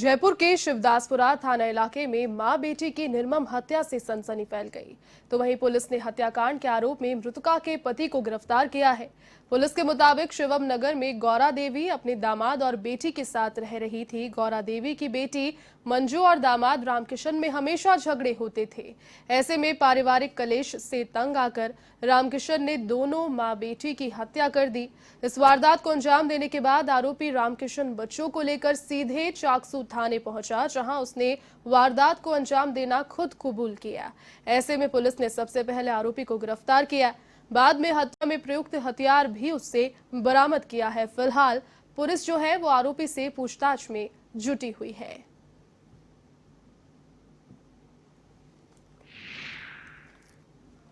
जयपुर के शिवदासपुरा थाना इलाके में मां बेटी की निर्मम हत्या से सनसनी फैल गई। तो वहीं पुलिस ने हत्याकांड के आरोप में मृतका के पति को गिरफ्तार किया है। पुलिस के मुताबिक शिवम नगर में गौरा देवी अपने दामाद और बेटी के साथ रह रही थी। गौरा देवी की बेटी मंजू और दामाद रामकिशन में हमेशा झगड़े होते थे। ऐसे में पारिवारिक कलेश से तंग आकर रामकिशन ने दोनों मां बेटी की हत्या कर दी। इस वारदात को अंजाम देने के बाद आरोपी रामकिशन बच्चों को लेकर सीधे चाकसू थाने पहुंचा, जहां उसने वारदात को अंजाम देना खुद कबूल किया। ऐसे में पुलिस ने सबसे पहले आरोपी को गिरफ्तार किया, बाद में हत्या में प्रयुक्त हथियार भी उससे बरामद किया है। फिलहाल पुलिस जो है वो आरोपी से पूछताछ में जुटी हुई है।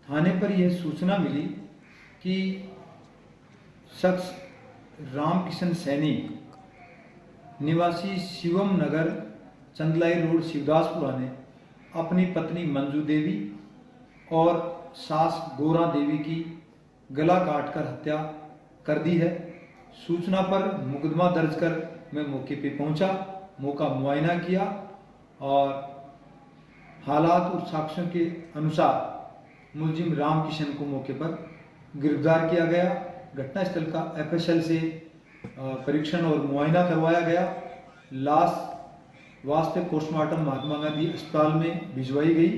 थाने पर यह सूचना मिली कि शख्स रामकिशन सैनी निवासी शिवम नगर चंदलाई रोड शिवदासपुरा ने अपनी पत्नी मंजू देवी और सास गौरा देवी की गला काटकर हत्या कर दी है। सूचना पर मुकदमा दर्ज कर मैं मौके पर पहुंचा, मौका मुआयना किया और हालात और साक्ष्यों के अनुसार मुलजिम रामकिशन को मौके पर गिरफ्तार किया गया। घटनास्थल का एफएसएल से परीक्षण और मुआयना करवाया गया। लाश वास्ते पोस्टमार्टम महात्मा गांधी अस्पताल में भिजवाई गई।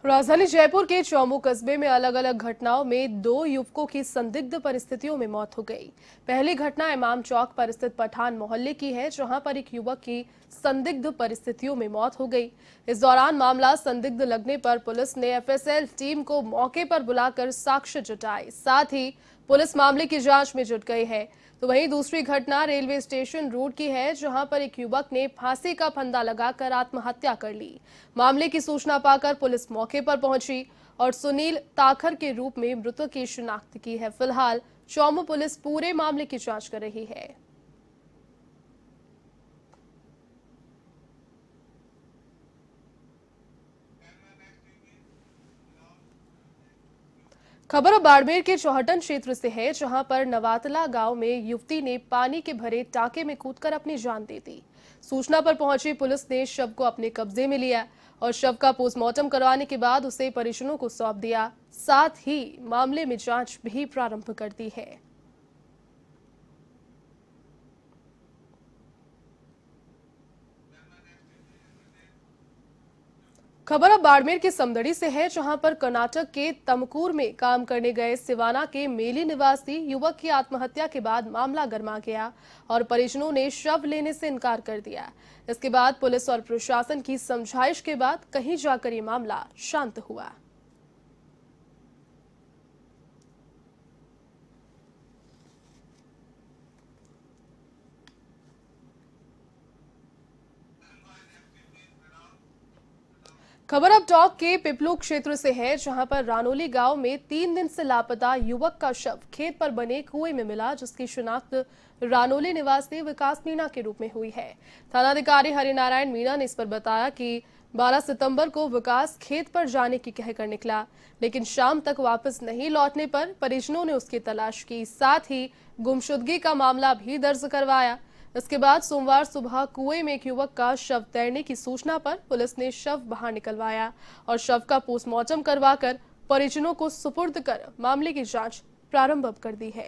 राजधानी जयपुर के चौमू कस्बे में अलग अलग घटनाओं में दो युवकों की संदिग्ध परिस्थितियों में मौत हो गई। पहली घटना इमाम चौक पर स्थित पठान मोहल्ले की है, जहां पर एक युवक की संदिग्ध परिस्थितियों में मौत हो गई। इस दौरान मामला संदिग्ध लगने पर पुलिस ने एफएसएल टीम को मौके पर बुलाकर साक्ष्य जुटाए। साथ ही पुलिस मामले की जांच में जुट गई है। तो वहीं दूसरी घटना रेलवे स्टेशन रोड की है, जहां पर एक युवक ने फांसी का फंदा लगाकर आत्महत्या कर ली। मामले की सूचना पाकर पुलिस मौके पर पहुंची और सुनील ताखर के रूप में मृतक की शिनाख्त की है। फिलहाल चौमू पुलिस पूरे मामले की जांच कर रही है। खबर अब बाड़मेर के चौहटन क्षेत्र से है, जहां पर नवातला गांव में युवती ने पानी के भरे टाके में कूदकर अपनी जान दे दी। सूचना पर पहुंची पुलिस ने शव को अपने कब्जे में लिया और शव का पोस्टमार्टम करवाने के बाद उसे परिजनों को सौंप दिया। साथ ही मामले में जांच भी प्रारंभ कर दी है। खबर अब बाड़मेर के समदड़ी से है, जहां पर कर्नाटक के तमकूर में काम करने गए सिवाना के मेली निवासी युवक की आत्महत्या के बाद मामला गर्मा गया और परिजनों ने शव लेने से इनकार कर दिया। इसके बाद पुलिस और प्रशासन की समझाइश के बाद कहीं जाकर ये मामला शांत हुआ। खबर अब टॉक के पिपलू क्षेत्र से है, जहां पर रानोली गांव में 3 दिन से लापता युवक का शव खेत पर बने कुएं में मिला, जिसकी शिनाख्त रानोली निवासी विकास मीणा के रूप में हुई है। थानाधिकारी हरिनारायण मीणा ने इस पर बताया कि 12 सितंबर को विकास खेत पर जाने की कहकर निकला, लेकिन शाम तक वापस नहीं लौटने पर परिजनों ने उसकी तलाश की। साथ ही गुमशुदगी का मामला भी दर्ज करवाया। इसके बाद सोमवार सुबह कुएं में एक युवक का शव तैरने की सूचना पर पुलिस ने शव बाहर निकलवाया और शव का पोस्टमार्टम करवाकर परिजनों को सुपुर्द कर मामले की जांच प्रारंभ कर दी है।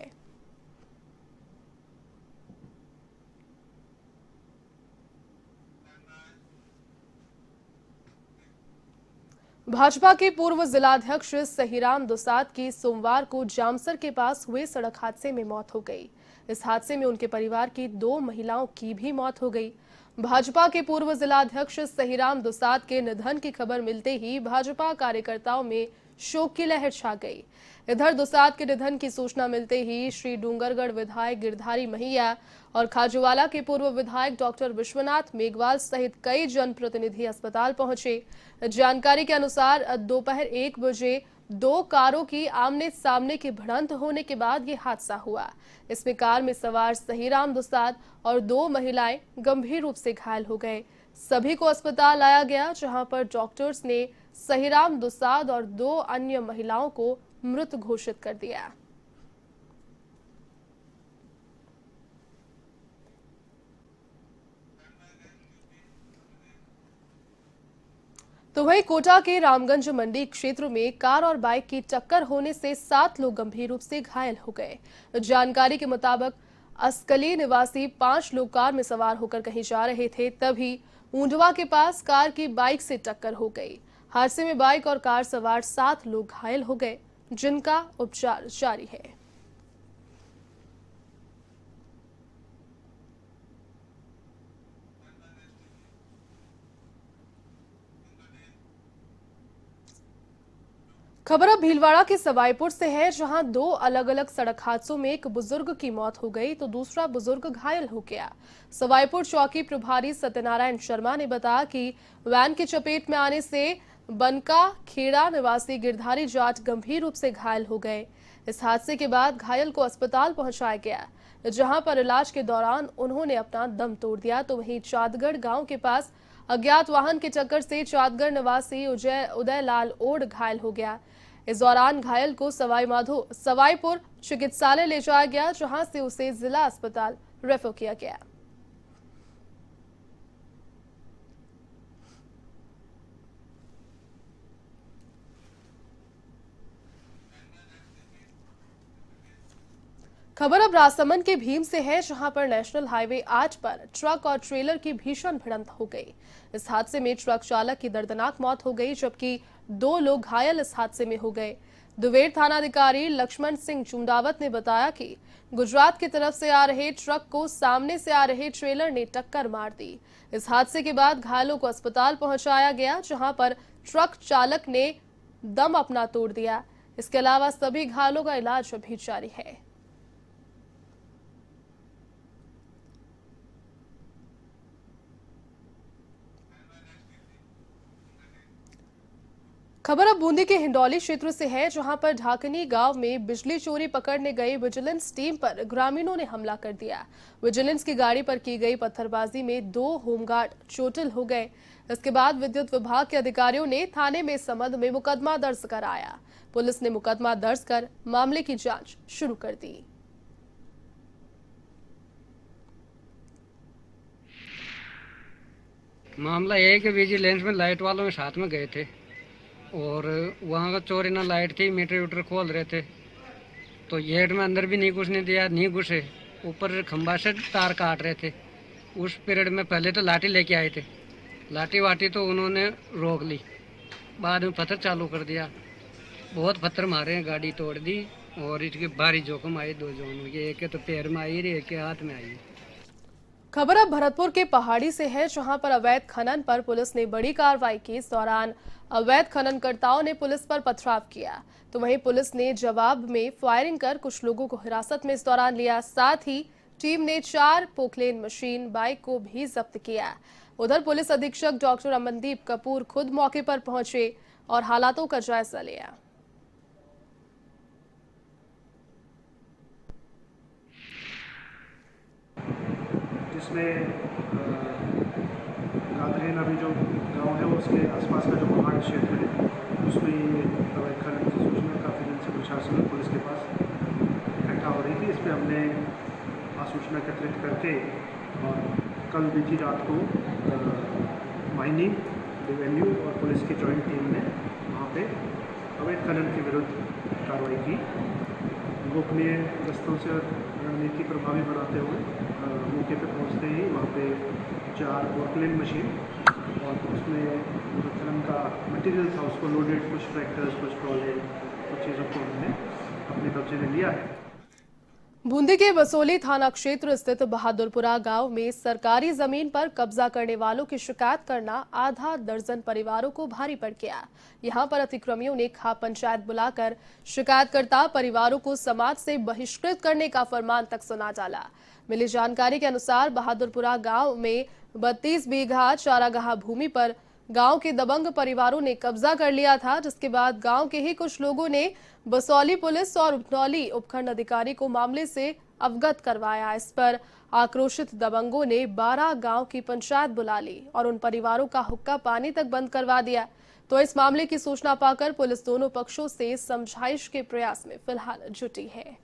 भाजपा के पूर्व जिलाध्यक्ष सहीराम दुसाद की सोमवार को जामसर के पास हुए सड़क हादसे में मौत हो गई। इस हादसे में उनके परिवार की 2 महिलाओं की भी मौत हो गई। भाजपा के पूर्व जिलाध्यक्ष सहीराम दुसाद के निधन की खबर मिलते ही भाजपा कार्यकर्ताओं में शोक की लहर छा गई। इधर दुसाद के निधन की सूचना मिलते ही श्री डूंगरगढ़ विधायक गिरधारी महिया और खाजूवाला के पूर्व विधायक डॉक्टर विश्वनाथ मेघवाल सहित कई जनप्रतिनिधि अस्पताल पहुंचे। जानकारी के अनुसार दोपहर 1 बजे 2 कारों की आमने सामने की भिड़ंत होने के बाद ये हादसा हुआ। इसमें कार में सवार सहीराम दुसाद और 2 महिलाएं गंभीर रूप से घायल हो गए। सभी को अस्पताल लाया गया, जहां पर डॉक्टर्स ने सहीराम दुसाद और 2 अन्य महिलाओं को मृत घोषित कर दिया। तो वहीं कोटा के रामगंज मंडी क्षेत्र में कार और बाइक की टक्कर होने से 7 लोग गंभीर रूप से घायल हो गए। जानकारी के मुताबिक अस्कली निवासी 5 लोग कार में सवार होकर कहीं जा रहे थे, तभी ऊंडवा के पास कार की बाइक से टक्कर हो गई। हादसे में बाइक और कार सवार 7 लोग घायल हो गए, जिनका उपचार जारी है। खबर अब भीलवाड़ा के सवाईपुर से है, जहां 2 अलग अलग सड़क हादसों में एक बुजुर्ग की मौत हो गई तो दूसरा बुजुर्ग घायल हो गया। सवाईपुर चौकी प्रभारी सत्यनारायण शर्मा ने बताया कि वैन की चपेट में आने से बनका खेड़ा निवासी गिरधारी जाट गंभीर रूप से घायल हो गए। इस हादसे के बाद घायल को अस्पताल पहुंचाया गया, जहां पर इलाज के दौरान उन्होंने अपना दम तोड़ दिया। तो वहीं चांदगढ़ गांव के पास अज्ञात वाहन की टक्कर से चांदगढ़ निवासी उदय लाल ओढ़ घायल हो गया। इस दौरान घायल को सवाईपुर चिकित्सालय ले जाया गया, जहां से उसे जिला अस्पताल रेफर किया गया। खबर अब राजसमंद के भीम से है, जहां पर नेशनल हाईवे 8 पर ट्रक और ट्रेलर की भीषण भिड़ंत हो गई। इस हादसे में ट्रक चालक की दर्दनाक मौत हो गई, जबकि 2 लोग घायल इस हादसे में हो गए। दुवेर थानाधिकारी लक्ष्मण सिंह चुंडावत ने बताया कि गुजरात की तरफ से आ रहे ट्रक को सामने से आ रहे ट्रेलर ने टक्कर मार दी। इस हादसे के बाद घायलों को अस्पताल पहुंचाया गया, जहां पर ट्रक चालक ने दम अपना तोड़ दिया। इसके अलावा सभी घायलों का इलाज अभी जारी है। खबर अब बूंदी के हिंडौली क्षेत्र से है, जहां पर ढाकनी गांव में बिजली चोरी पकड़ने गई विजिलेंस टीम पर ग्रामीणों ने हमला कर दिया। विजिलेंस की गाड़ी पर की गई पत्थरबाजी में 2 होमगार्ड चोटिल हो गए। इसके बाद विद्युत विभाग के अधिकारियों ने थाने में इस संबंध में मुकदमा दर्ज कराया। पुलिस ने मुकदमा दर्ज कर मामले की जांच शुरू कर दी। मामला यह है कि विजिलेंस में लाइट वालों के साथ में गए थे और वहाँ का चोरी ना लाइट थी, मीटर वीटर खोल रहे थे तो गेट में अंदर भी नहीं घुसने दिया, नहीं घुसे। ऊपर खंबा से तार काट रहे थे। उस पीरियड में पहले तो लाठी लेके आए थे, लाठी वाठी तो उन्होंने रोक ली, बाद में पत्थर चालू कर दिया। बहुत पत्थर मारे, गाड़ी तोड़ दी और इसकी भारी जोखम आई 2 जोनों की, एक के तो पैर में आई, एक के हाथ में आई। खबर अब भरतपुर के पहाड़ी से है, जहां पर अवैध खनन पर पुलिस ने बड़ी कार्रवाई की। इस दौरान अवैध खननकर्ताओं ने पुलिस पर पथराव किया, तो वहीं पुलिस ने जवाब में फायरिंग कर कुछ लोगों को हिरासत में इस दौरान लिया। साथ ही टीम ने 4 पोकलेन मशीन बाइक को भी जब्त किया। उधर पुलिस अधीक्षक डॉक्टर अमनदीप कपूर खुद मौके पर पहुंचे और हालातों का जायजा लिया। जिसमें गादरेन अभी जो गांव है उसके आसपास का जो पहाड़ क्षेत्र है उसमें ये अवैध खनन की सूचना काफ़ी दिन से प्रशासन और पुलिस के पास इकट्ठा हो रही थी। इस पर हमने सूचना एकत्रित करके और कल बीती रात को माइनिंग, रेवेन्यू और पुलिस की जॉइंट टीम ने वहाँ पे अवैध खनन के विरुद्ध कार्रवाई की। गोपनीय गस्तों से रणनीति प्रभावी बनाते हुए मौके पे पहुंचते ही वहाँ पे 4 पोकलेन मशीन और उसमें जो खनन का मटेरियल था उसको लोडेड कुछ ट्रैक्टर्स, कुछ ट्रॉले, कुछ चीज़ों को हमने अपने कब्जे में लिया है। बूंदी के बसोली थाना क्षेत्र स्थित बहादुरपुरा गांव में सरकारी जमीन पर कब्जा करने वालों की शिकायत करना आधा दर्जन परिवारों को भारी पड़ गया। यहां पर अतिक्रमियों ने खाप पंचायत बुलाकर शिकायतकर्ता परिवारों को समाज से बहिष्कृत करने का फरमान तक सुना डाला। मिली जानकारी के अनुसार बहादुरपुरा गांव में 32 बीघा चारागाह भूमि पर गांव के दबंग परिवारों ने कब्जा कर लिया था, जिसके बाद गांव के ही कुछ लोगों ने बसौली पुलिस और उपनौली उपखंड अधिकारी को मामले से अवगत करवाया। इस पर आक्रोशित दबंगों ने 12 गांव की पंचायत बुला ली और उन परिवारों का हुक्का पानी तक बंद करवा दिया। तो इस मामले की सूचना पाकर पुलिस दोनों पक्षों से समझाइश के प्रयास में फिलहाल जुटी है।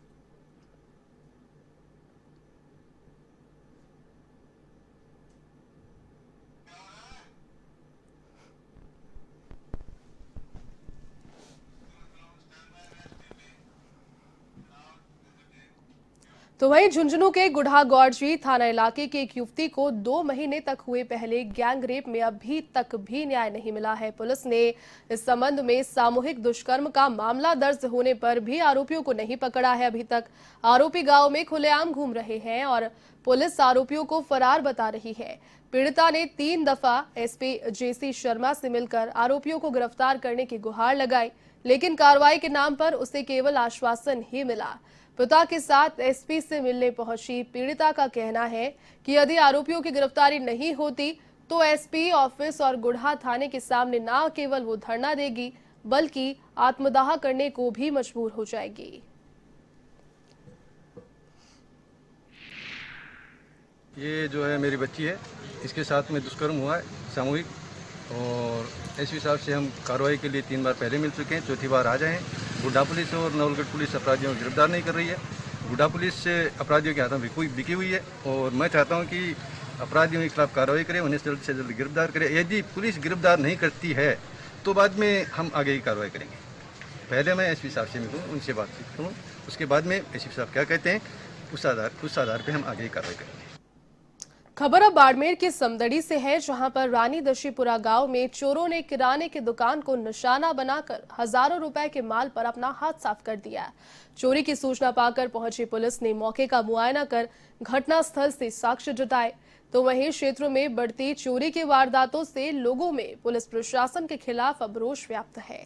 तो वहीं झुंझुनू के गुढ़ागौड़जी थाना इलाके की एक युवती को 2 महीने तक हुए पहले गैंग रेप में अभी तक भी न्याय नहीं मिला है। पुलिस ने इस संबंध में सामूहिक दुष्कर्म का मामला दर्ज होने पर भी आरोपियों को नहीं पकड़ा है। अभी तक आरोपी गांव में खुलेआम घूम रहे हैं और पुलिस आरोपियों को फरार बता रही है। पीड़िता ने 3 दफा एसपी जेसी शर्मा से मिलकर आरोपियों को गिरफ्तार करने की गुहार लगाई, लेकिन कार्रवाई के नाम पर उसे केवल आश्वासन ही मिला। पिता के साथ एसपी से मिलने पहुंची पीड़िता का कहना है कि यदि आरोपियों की गिरफ्तारी नहीं होती तो एसपी ऑफिस और गुढ़ा थाने के सामने न केवल वो धरना देगी बल्कि आत्मदाह करने को भी मजबूर हो जाएगी। ये जो है मेरी बच्ची है, इसके साथ में दुष्कर्म हुआ है सामूहिक, और एसपी साहब से हम कार्रवाई के लिए 3 बार पहले मिल चुके हैं, चौथी बार आ जाए। गुड्डा पुलिस और नवलगढ़ पुलिस अपराधियों को गिरफ्तार नहीं कर रही है। गुड्डा पुलिस से अपराधियों के हाथों में बिकी हुई है और मैं चाहता हूं कि अपराधियों के खिलाफ कार्रवाई करें, उन्हें जल्द से जल्द गिरफ्तार करें। यदि पुलिस गिरफ्तार नहीं करती है तो बाद में हम आगे की कार्रवाई करेंगे। पहले मैं एसपी साहब से मिलूँ, उनसे बातचीत करूँ, उसके बाद में एसपी साहब क्या कहते हैं उस आधार पर हम आगे की कार्रवाई करेंगे। खबर अब बाड़मेर के समदड़ी से है, जहां पर रानी दशीपुरा गांव में चोरों ने किराने की दुकान को निशाना बनाकर हजारों रुपए के माल पर अपना हाथ साफ कर दिया। चोरी की सूचना पाकर पहुंची पुलिस ने मौके का मुआयना कर घटनास्थल से साक्ष्य जुटाए। तो वहीं क्षेत्रों में बढ़ती चोरी की वारदातों से लोगों में पुलिस प्रशासन के खिलाफ अब रोष व्याप्त है।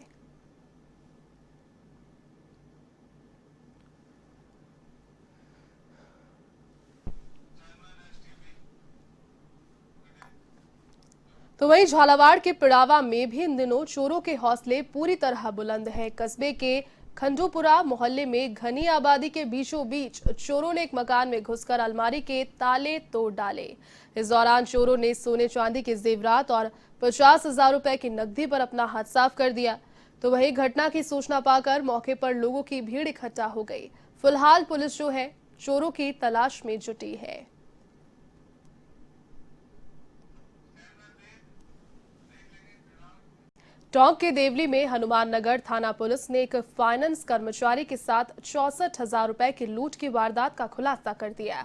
तो वहीं झालावाड़ के पिड़ावा में भी इन दिनों चोरों के हौसले पूरी तरह बुलंद है। कस्बे के खंडूपुरा मोहल्ले में घनी आबादी के बीचों बीच चोरों ने एक मकान में घुसकर अलमारी के ताले तोड़ डाले। इस दौरान चोरों ने सोने चांदी के जेवरात और 50,000 रुपए की नकदी पर अपना हाथ साफ कर दिया। तो वहीं घटना की सूचना पाकर मौके पर लोगों की भीड़ इकट्ठा हो गई। फिलहाल पुलिस जो है चोरों की तलाश में जुटी है। टोंक के देवली में हनुमान नगर थाना पुलिस ने एक फाइनेंस कर्मचारी के साथ 64,000 रुपए की लूट की वारदात का खुलासा कर दिया।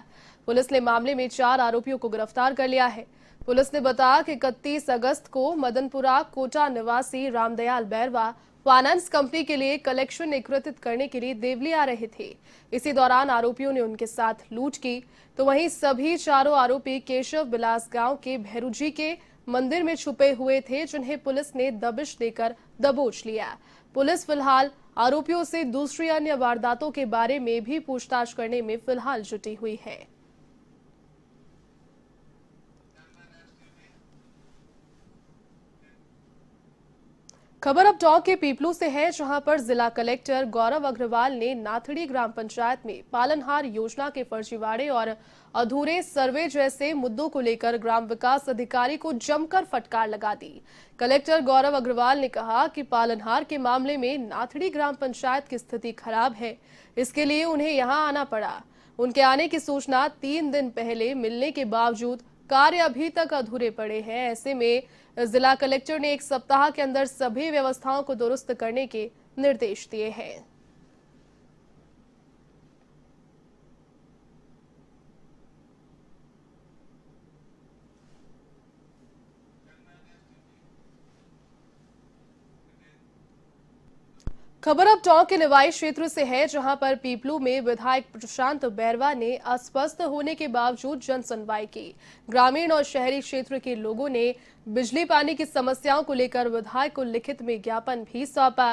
पुलिस ने मामले में 4 आरोपियों को गिरफ्तार कर लिया है। पुलिस ने बताया कि 31 अगस्त को मदनपुरा कोटा निवासी रामदयाल बैरवा फाइनेंस कंपनी के लिए कलेक्शन एकत्रित करने के लिए देवली आ रहे थे। इसी दौरान आरोपियों ने उनके साथ लूट की। तो वहीं सभी चारों आरोपी केशव बिलास गांव के भैरूजी के मंदिर में छुपे हुए थे, जिन्हें पुलिस ने दबिश देकर दबोच लिया। पुलिस फिलहाल आरोपियों से दूसरी अन्य वारदातों के बारे में भी पूछताछ करने में फिलहाल जुटी हुई है। खबर अब टोंक के पीपलू से है, जहां पर जिला कलेक्टर गौरव अग्रवाल ने नाथड़ी ग्राम पंचायत में पालनहार योजना के फर्जीवाड़े और अधूरे सर्वे जैसे मुद्दों को लेकर ग्राम विकास अधिकारी को जमकर फटकार लगा दी। कलेक्टर गौरव अग्रवाल ने कहा कि पालनहार के मामले में नाथड़ी ग्राम पंचायत की स्थिति खराब है, इसके लिए उन्हें यहां आना पड़ा। उनके आने की सूचना 3 दिन पहले मिलने के बावजूद कार्य अभी तक अधूरे पड़े हैं। ऐसे में जिला कलेक्टर ने 1 सप्ताह के अंदर सभी व्यवस्थाओं को दुरुस्त करने के निर्देश दिए हैं। खबर अब टोंक के निवाई क्षेत्र से है, जहां पर पीपलू में विधायक प्रशांत बैरवा ने अस्वस्थ होने के बावजूद जन सुनवाई की। ग्रामीण और शहरी क्षेत्र के लोगों ने बिजली पानी की समस्याओं को लेकर विधायक को लिखित में ज्ञापन भी सौंपा।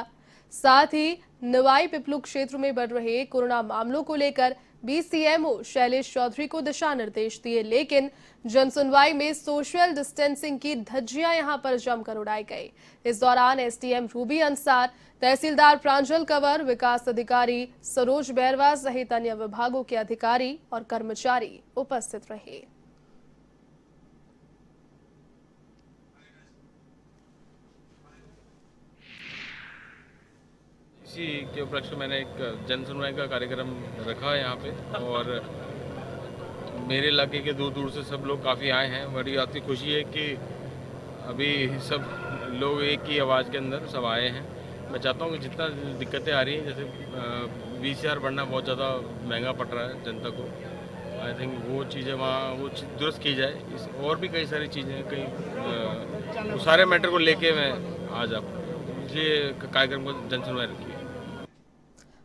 साथ ही निवाई पीपलू क्षेत्र में बढ़ रहे कोरोना मामलों को लेकर बीसीएमओ शैलेश चौधरी को दिशा निर्देश दिए, लेकिन जनसुनवाई में सोशल डिस्टेंसिंग की धज्जियां यहां पर जमकर उड़ाई गई। इस दौरान एसडीएम रूबी अंसार, तहसीलदार प्रांजल कंवर, विकास अधिकारी सरोज बैरवा सहित अन्य विभागों के अधिकारी और कर्मचारी उपस्थित रहे। इसी के उपलक्ष्य मैंने एक जन सुनवाई का कार्यक्रम रखा है यहाँ पे, और मेरे इलाके के दूर दूर से सब लोग काफ़ी आए हैं। बड़ी बात की खुशी है कि अभी सब लोग एक ही आवाज़ के अंदर सब आए हैं। मैं चाहता हूँ कि जितना दिक्कतें आ रही हैं, जैसे VCR बढ़ना बहुत ज़्यादा महंगा पड़ रहा है जनता को। आई थिंक वो चीज़ें वहाँ वो दुरुस्त की जाए। इस और भी कई सारी चीज़ें हैं, कई उस सारे मैटर को लेके मैं आज आप इसलिए कार्यक्रम को जन सुनवाई रखी है।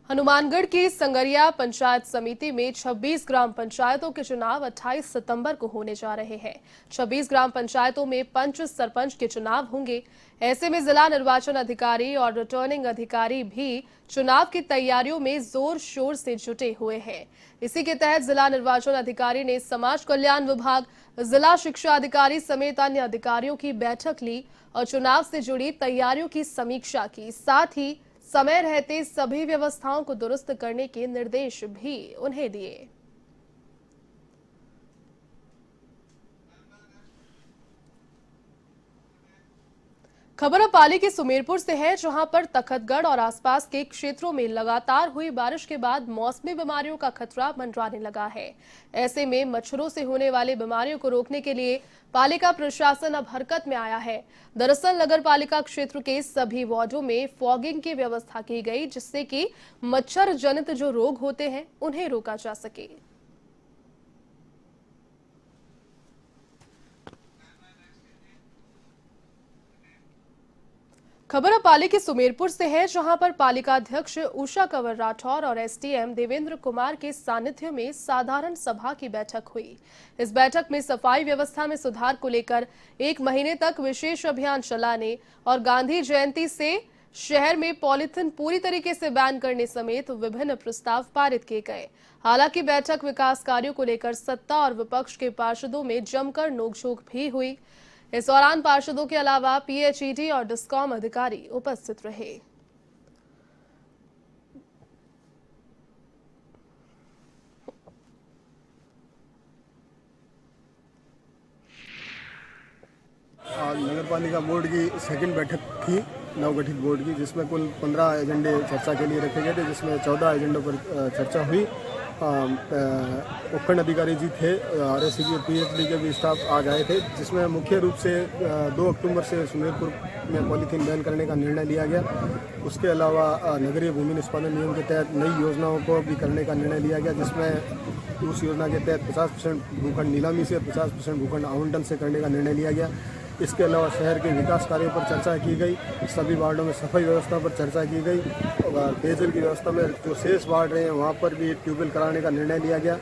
हनुमानगढ़ की संगरिया पंचायत समिति में 26 ग्राम पंचायतों के चुनाव 28 सितंबर को होने जा रहे हैं। 26 ग्राम पंचायतों में पंच सरपंच के चुनाव होंगे। ऐसे में जिला निर्वाचन अधिकारी और रिटर्निंग अधिकारी भी चुनाव की तैयारियों में जोर शोर से जुटे हुए हैं। इसी के तहत जिला निर्वाचन अधिकारी ने समाज कल्याण विभाग, जिला शिक्षा अधिकारी समेत अन्य अधिकारियों की बैठक ली और चुनाव से जुड़ी तैयारियों की समीक्षा की। साथ ही समय रहते सभी व्यवस्थाओं को दुरुस्त करने के निर्देश भी उन्हें दिए। खबर अब पाली के सुमेरपुर से है, जहां पर तखतगढ़ और आसपास के क्षेत्रों में लगातार हुई बारिश के बाद मौसमी बीमारियों का खतरा मंडराने लगा है। ऐसे में मच्छरों से होने वाली बीमारियों को रोकने के लिए पालिका प्रशासन अब हरकत में आया है। दरअसल नगर पालिका क्षेत्र के सभी वार्डों में फॉगिंग की व्यवस्था की गई, जिससे कि मच्छर जनित जो रोग होते हैं उन्हें रोका जा सके। खबर अब पाली के सुमेरपुर से है, जहां पर पालिका अध्यक्ष उषा कंवर राठौर और एसडीएम देवेंद्र कुमार के सानिध्य में साधारण सभा की बैठक हुई। इस बैठक में सफाई व्यवस्था में सुधार को लेकर 1 महीने तक विशेष अभियान चलाने और गांधी जयंती से शहर में पॉलीथिन पूरी तरीके से बैन करने समेत विभिन्न प्रस्ताव पारित किए गए। हालांकि बैठक विकास कार्यों को लेकर सत्ता और विपक्ष के पार्षदों में जमकर नोकझोंक भी हुई। इस दौरान पार्षदों के अलावा पीएचईडी और डिस्कॉम अधिकारी उपस्थित रहे। आज नगर पालिका बोर्ड की सेकंड बैठक थी नवगठित बोर्ड की, जिसमें कुल 15 एजेंडे चर्चा के लिए रखे गए थे, जिसमें 14 एजेंडों पर चर्चा हुई। उपखंड अधिकारी जी थे, आरएससी और पीएचडी के भी स्टाफ आज आए थे, जिसमें मुख्य रूप से 2 अक्टूबर से सुमेरपुर में पॉलीथीन बैन करने का निर्णय लिया गया। उसके अलावा नगरीय भूमि निष्पादन नियम के तहत नई योजनाओं को भी करने का निर्णय लिया गया, जिसमें उस योजना के तहत 50% भूखंड नीलामी से 50% भूखंड आवंटन से करने का निर्णय लिया गया। इसके अलावा शहर के विकास कार्यों पर चर्चा की गई, सभी वार्डों में सफाई व्यवस्था पर चर्चा की गई और पेयजल की व्यवस्था में जो शेष वार्ड रहे हैं वहाँ पर भी ट्यूबवेल कराने का निर्णय लिया गया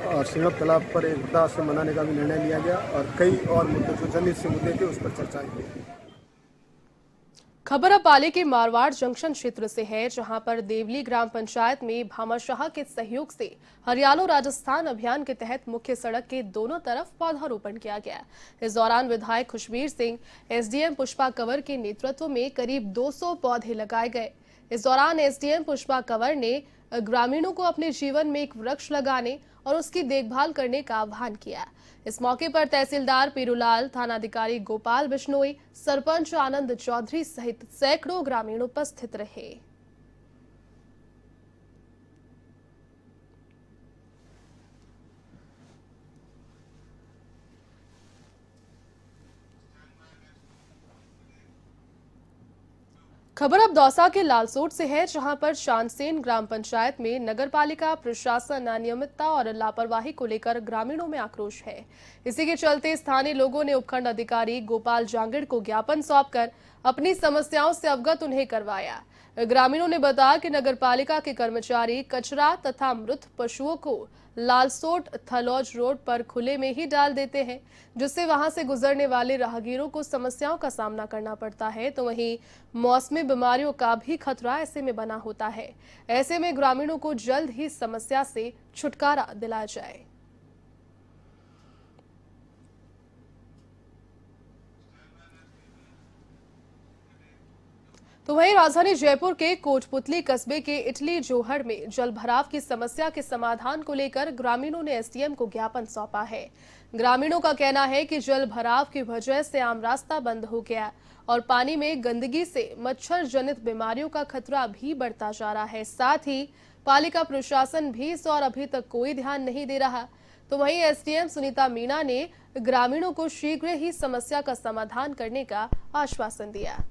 और सिणप तालाब पर एक वृद्धाश्रम बनाने का भी निर्णय लिया गया और कई और मुद्दे जो जनहित से मुद्दे थे उस पर चर्चा की। खबर अब पाली के मारवाड़ जंक्शन क्षेत्र से है, जहां पर देवली ग्राम पंचायत में भामाशाह के सहयोग से हरियालो राजस्थान अभियान के तहत मुख्य सड़क के दोनों तरफ पौधारोपण किया गया। इस दौरान विधायक खुशबीर सिंह, एसडीएम पुष्पा कंवर के नेतृत्व में करीब 200 पौधे लगाए गए। इस दौरान एसडीएम पुष्पा कंवर ने ग्रामीणों को अपने जीवन में एक वृक्ष लगाने और उसकी देखभाल करने का आह्वान किया। इस मौके पर तहसीलदार पीरूलाल, थानाधिकारी गोपाल बिश्नोई, सरपंच आनंद चौधरी सहित सैकड़ों ग्रामीण उपस्थित रहे। खबर अब दौसा के लालसोट से है, जहां पर शानसेन ग्राम पंचायत में नगरपालिका प्रशासन अनियमितता और लापरवाही को लेकर ग्रामीणों में आक्रोश है। इसी के चलते स्थानीय लोगों ने उपखंड अधिकारी गोपाल जांगिड़ को ज्ञापन सौंपकर अपनी समस्याओं से अवगत उन्हें करवाया। ग्रामीणों ने बताया कि नगरपालिका के कर्मचारी कचरा तथा मृत पशुओं को लालसोट थलौज रोड पर खुले में ही डाल देते हैं, जिससे वहां से गुजरने वाले राहगीरों को समस्याओं का सामना करना पड़ता है। तो वहीं मौसमी बीमारियों का भी खतरा ऐसे में बना होता है। ऐसे में ग्रामीणों को जल्द ही समस्या से छुटकारा दिलाया जाए। तो वहीं राजधानी जयपुर के कोटपुतली कस्बे के इटली जोहड़ में जलभराव की समस्या के समाधान को लेकर ग्रामीणों ने एसडीएम को ज्ञापन सौंपा है। ग्रामीणों का कहना है कि जल भराव की वजह से आम रास्ता बंद हो गया और पानी में गंदगी से मच्छर जनित बीमारियों का खतरा भी बढ़ता जा रहा है। साथ ही पालिका प्रशासन भी इस और अभी तक कोई ध्यान नहीं दे रहा। तो वहीं एसडीएम सुनीता मीणा ने ग्रामीणों को शीघ्र ही समस्या का समाधान करने का आश्वासन दिया।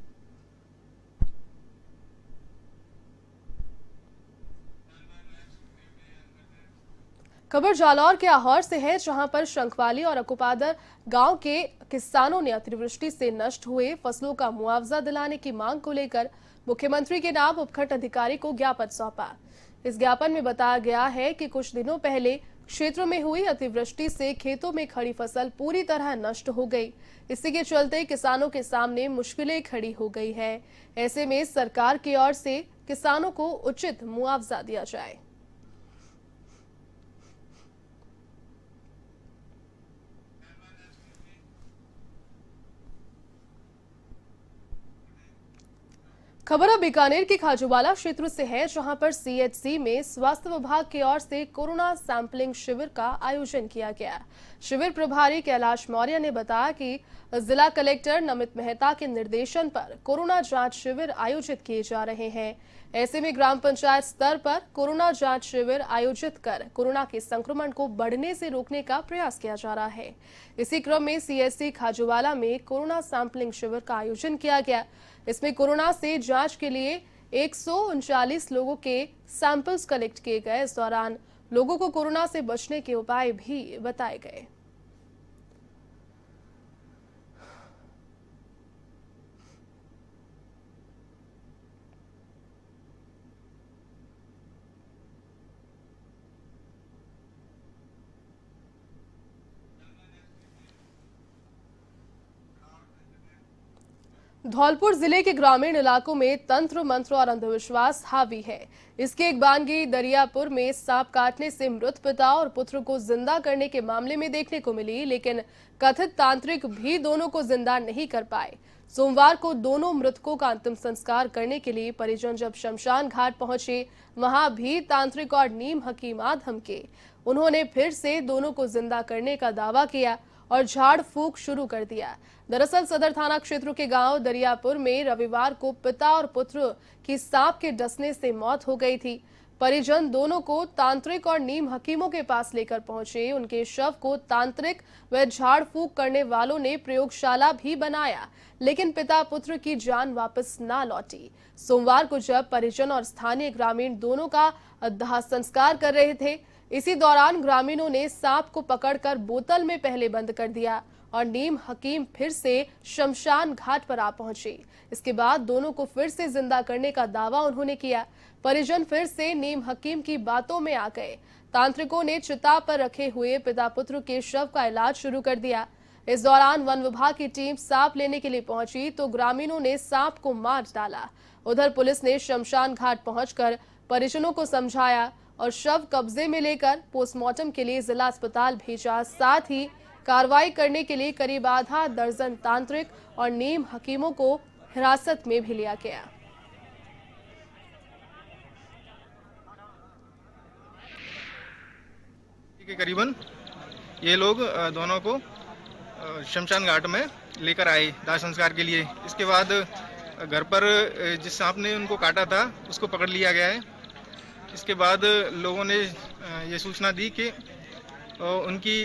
खबर जालौर के आहोर से है, जहां पर शंखवाली और अकुपादर गांव के किसानों ने अतिवृष्टि से नष्ट हुए फसलों का मुआवजा दिलाने की मांग को लेकर मुख्यमंत्री के नाम उपखंड अधिकारी को ज्ञापन सौंपा। इस ज्ञापन में बताया गया है कि कुछ दिनों पहले क्षेत्रों में हुई अतिवृष्टि से खेतों में खड़ी फसल पूरी तरह नष्ट हो गई। इसी के चलते किसानों के सामने मुश्किलें खड़ी हो गई है। ऐसे में सरकार की ओर से किसानों को उचित मुआवजा दिया जाए। खबर अब बीकानेर के खाजूवाला क्षेत्र से है, जहां पर सीएचसी में स्वास्थ्य विभाग की ओर से कोरोना सैंपलिंग शिविर का आयोजन किया गया। शिविर प्रभारी कैलाश मौर्य ने बताया कि जिला कलेक्टर नमित मेहता के निर्देशन पर कोरोना जांच शिविर आयोजित किए जा रहे हैं। ऐसे में ग्राम पंचायत स्तर पर कोरोना जांच शिविर आयोजित कर कोरोना के संक्रमण को बढ़ने से रोकने का प्रयास किया जा रहा है। इसी क्रम में सीएचसी खाजूवाला में कोरोना सैंपलिंग शिविर का आयोजन किया गया। इसमें कोरोना से जांच के लिए 139 लोगों के सैंपल्स कलेक्ट किए गए। इस दौरान लोगों को कोरोना से बचने के उपाय भी बताए गए। धौलपुर जिले के ग्रामीण इलाकों में तंत्र मंत्र और अंधविश्वास हावी है। इसके एक बानगी दरियापुर में सांप काटने से मृत पिता और पुत्र को जिंदा करने के मामले में देखने को मिली, लेकिन कथित तांत्रिक भी दोनों को जिंदा नहीं कर पाए। सोमवार को दोनों मृतकों का अंतिम संस्कार करने के लिए परिजन जब शमशान घाट पहुंचे, वहां भी तांत्रिक और नीम हकीम आ धमके। उन्होंने फिर से दोनों को जिंदा करने का दावा किया और झाड़ फूंक शुरू कर दिया। दरअसल सदर थाना क्षेत्र के गांव दरियापुर में रविवार को पिता और पुत्र की सांप के डसने से मौत हो गई थी। परिजन दोनों को तांत्रिक और नीम हकीमों के पास लेकर पहुंचे। उनके शव को तांत्रिक व झाड़ फूंक करने वालों ने प्रयोगशाला भी बनाया, लेकिन पिता पुत्र की जान वापस ना लौटी। सोमवार को जब परिजन और स्थानीय ग्रामीण दोनों का दाह संस्कार कर रहे थे, इसी दौरान ग्रामीणों ने सांप को पकड़कर बोतल में पहले बंद कर दिया और नीम हकीम फिर से शमशान घाट पर आ पहुंचे। इसके बाद दोनों को फिर से जिंदा करने का दावा उन्होंने किया। परिजन फिर से नीम हकीम की बातों में आ गए। तांत्रिकों ने चिता पर रखे हुए पिता पुत्र के शव का इलाज शुरू कर दिया। इस दौरान वन विभाग की टीम सांप लेने के लिए पहुंची तो ग्रामीणों ने सांप को मार डाला। उधर पुलिस ने शमशान घाट पहुंचकर परिजनों को समझाया और शव कब्जे में लेकर पोस्टमार्टम के लिए जिला अस्पताल भेजा। साथ ही कार्रवाई करने के लिए करीब आधा दर्जन तांत्रिक और नीम हकीमों को हिरासत में भी लिया गया। के करीबन ये लोग दोनों को शमशान घाट में लेकर आए दाह संस्कार के लिए। इसके बाद घर पर जिस सांप ने उनको काटा था उसको पकड़ लिया गया है। इसके बाद लोगों ने ये सूचना दी कि उनकी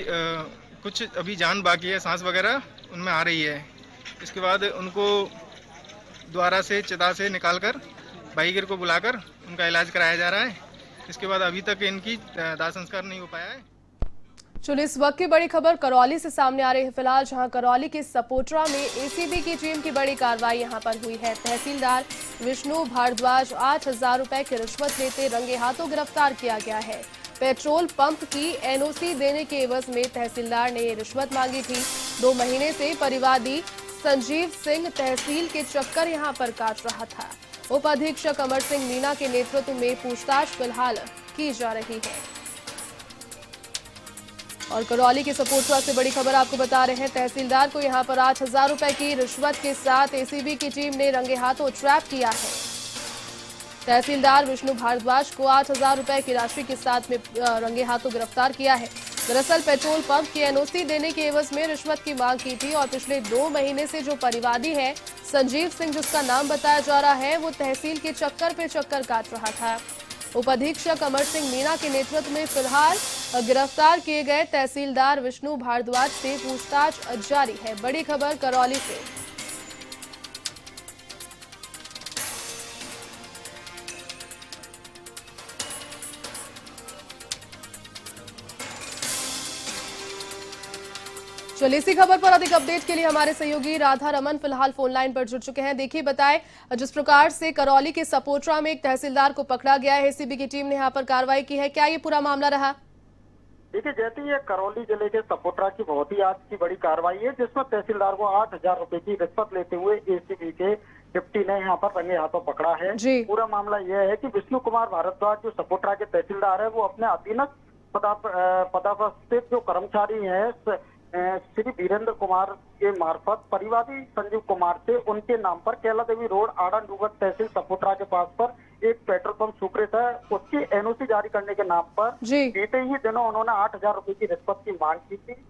कुछ अभी जान बाकी है, सांस वगैरह उनमें आ रही है। इसके बाद उनको द्वारा से चिता से निकालकर भाईगिर को बुलाकर उनका इलाज कराया जा रहा है। इसके बाद अभी तक इनकी दाह संस्कार नहीं हो पाया है। चलिए इस वक्त की बड़ी खबर करौली से सामने आ रही है फिलहाल, जहां करौली के सपोटरा में एसीबी की टीम की बड़ी कार्रवाई यहां पर हुई है। तहसीलदार विष्णु भारद्वाज 8,000 रुपए की रिश्वत लेते रंगे हाथों गिरफ्तार किया गया है। पेट्रोल पंप की एनओसी देने के एवज में तहसीलदार ने रिश्वत मांगी थी। 2 महीने से परिवादी संजीव सिंह तहसील के चक्कर यहां पर काट रहा था। उप अधीक्षक अमर सिंह मीना के नेतृत्व में पूछताछ फिलहाल की जा रही है। और करौली के सपोटरा से बड़ी खबर आपको बता रहे हैं। तहसीलदार को यहां पर 8,000 रुपए की रिश्वत के साथ एसीबी की टीम ने रंगे हाथों ट्रैप किया है। तहसीलदार विष्णु भारद्वाज को 8,000 रुपए की राशि के साथ में रंगे हाथों गिरफ्तार किया है। दरअसल पेट्रोल पंप की एनओसी देने के एवज में रिश्वत की मांग की थी और पिछले 2 महीने से जो परिवादी है संजीव सिंह, जिसका नाम बताया जा रहा है, वो तहसील के चक्कर पे चक्कर काट रहा था। उप अधीक्षक अमर सिंह मीना के नेतृत्व में फिलहाल गिरफ्तार किए गए तहसीलदार विष्णु भारद्वाज से पूछताछ जारी है। बड़ी खबर करौली से। चलिए इसी खबर पर अधिक अपडेट के लिए हमारे सहयोगी राधा रमन फिलहाल फोन लाइन पर जुड़ चुके हैं। देखिए बताएं, जिस प्रकार से करौली के सपोट्रा में एक तहसीलदार को पकड़ा गया है, एसीबी की टीम ने यहां पर कार्रवाई की है, क्या ये पूरा मामला रहा? देखिए जैसे ये करौली जिले के सपोट्रा की बहुत ही आज की बड़ी कार्रवाई है, जिसमें तहसीलदार को 8,000 रुपए की रिश्वत लेते हुए एसीबी के डिप्टी ने यहाँ पर रंगे हाथों पकड़ा है। पूरा मामला यह है कि विष्णु कुमार भारद्वाज जो सपोट्रा के तहसीलदार है, वो अपने अधीनस्थ पदावस्थित जो कर्मचारी है श्री वीरेंद्र कुमार के मार्फत परिवादी संजीव कुमार से उनके नाम पर कैला देवी रोड आड़ाडूंगर तहसील सपोट्रा के पास पर एक पेट्रोल पंप स्वीकृत है, उसकी एनओसी जारी करने के नाम पर बीते ही दिनों उन्होंने 8,000 रुपए की रिश्वत की मांग की थी।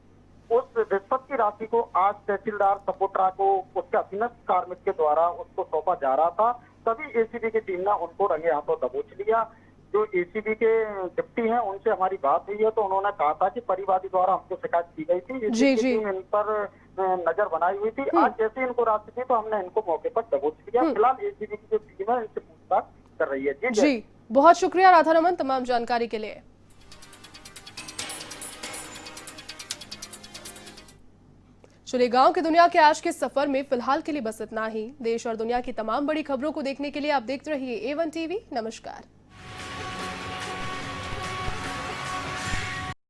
उस रिश्वत की राशि को आज तहसीलदार सपोट्रा को उसके अधीनस्थ कार्मिक के द्वारा उसको सौंपा जा रहा था, तभी एसीबी की टीम ने उनको रंगे हाथों दबोच लिया। जो एसीबी के डिप्टी हैं उनसे हमारी बात हुई है, तो उन्होंने कहा था कि परिवादी द्वारा हमको शिकायत की गई थी, एसीबी की टीम इन पर नजर बनाई हुई थी। आज जैसे इनको राशि थी तो हमने इनको मौके पर दबोच लिया। फिलहाल एसीबी की जो टीम है इनसे पूछताछ कर रही है। जी बहुत शुक्रिया राधा रमन तमाम जानकारी के लिए। चलिए गांव की दुनिया के आज के सफर में फिलहाल के लिए बस इतना ही। देश और दुनिया की तमाम बड़ी खबरों को देखने के लिए आप देखते रहिए A1 टीवी। नमस्कार।